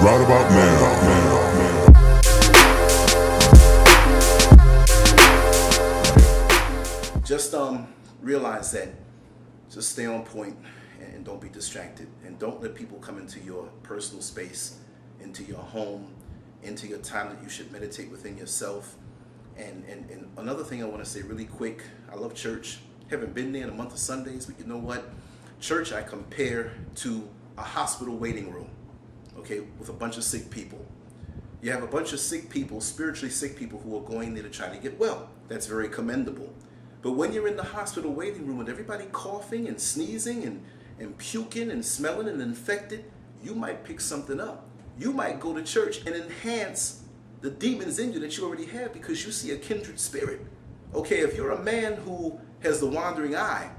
right about now. Just realize that. Just stay on point and don't be distracted. And don't let people come into your personal space, into your home, into your time that you should meditate within yourself. And another thing I want to say really quick, I love church. Haven't been there in a month of Sundays, but you know what? Church I compare to a hospital waiting room, okay, with a bunch of sick people. You have a bunch of sick people, spiritually sick people who are going there to try to get well. That's very commendable. But when you're in the hospital waiting room with everybody coughing and sneezing and puking and smelling and infected, you might pick something up. You might go to church and enhance the demons in you that you already have because you see a kindred spirit. Okay, if you're a man who has the wandering eye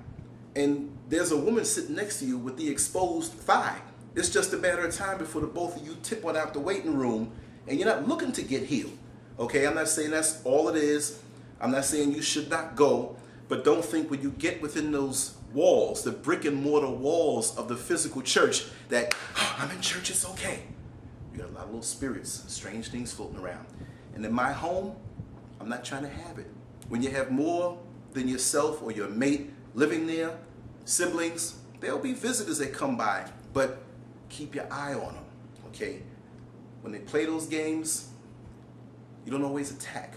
and there's a woman sitting next to you with the exposed thigh, it's just a matter of time before the both of you tip one out the waiting room and you're not looking to get healed. Okay, I'm not saying that's all it is. I'm not saying you should not go, but don't think when you get within those walls, the brick and mortar walls of the physical church, that, oh, I'm in church, it's okay. You got a lot of little spirits, strange things floating around. And in my home, I'm not trying to have it. When you have more than yourself or your mate living there, siblings, there'll be visitors that come by, but keep your eye on them, okay? When they play those games, you don't always attack.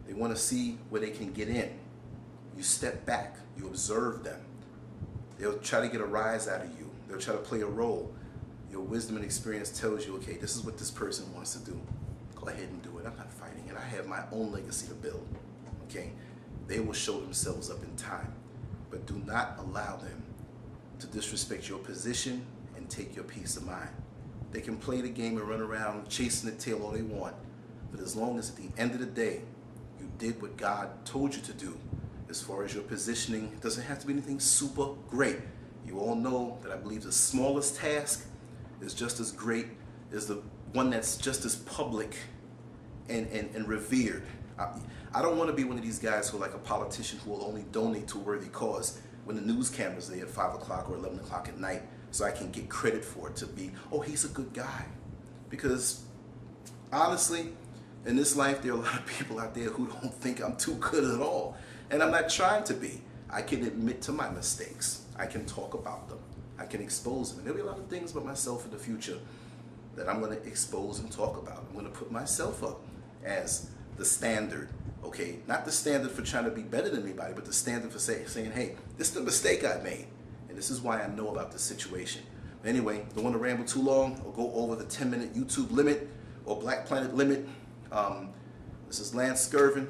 They want to see where they can get in. You step back, you observe them. They'll try to get a rise out of you. They'll try to play a role. Your wisdom and experience tells you, okay, this is what this person wants to do. Go ahead and do it. I'm not fighting it. I have my own legacy to build, okay? They will show themselves up in time, but do not allow them to disrespect your position and take your peace of mind. They can play the game and run around chasing the tail all they want, but as long as at the end of the day, you did what God told you to do, as far as your positioning, it doesn't have to be anything super great. You all know that I believe the smallest task is just as great as the one that's just as public and revered. I don't want to be one of these guys who are like a politician who will only donate to a worthy cause when the news cameras are there at 5 o'clock or 11 o'clock at night so I can get credit for it to be, oh, he's a good guy. Because honestly, in this life, there are a lot of people out there who don't think I'm too good at all. And I'm not trying to be. I can admit to my mistakes. I can talk about them. I can expose them. And there'll be a lot of things about myself in the future that I'm going to expose and talk about. I'm going to put myself up as the standard, okay? Not the standard for trying to be better than anybody, but the standard for saying, hey, this is the mistake I made. And this is why I know about this situation. Anyway, don't want to ramble too long or go over the 10-minute YouTube limit or Black Planet limit. This is Lance Skirvin,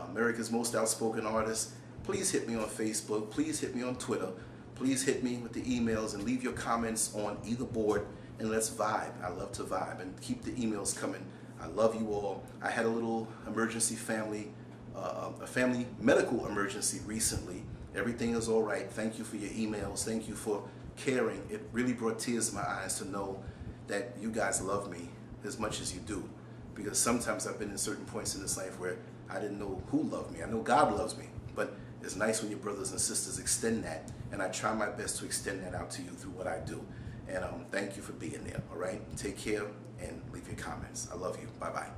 America's most outspoken artist. Please hit me on Facebook. Please hit me on Twitter. Please hit me with the emails and leave your comments on either board and let's vibe. I love to vibe and keep the emails coming. I love you all. I had a little emergency a family medical emergency recently. Everything is all right. Thank you for your emails. Thank you for caring. It really brought tears to my eyes to know that you guys love me as much as you do. Because sometimes I've been in certain points in this life where I didn't know who loved me. I know God loves me, but it's nice when your brothers and sisters extend that, and I try my best to extend that out to you through what I do. And thank you for being there, all right? Take care and leave your comments. I love you. Bye-bye.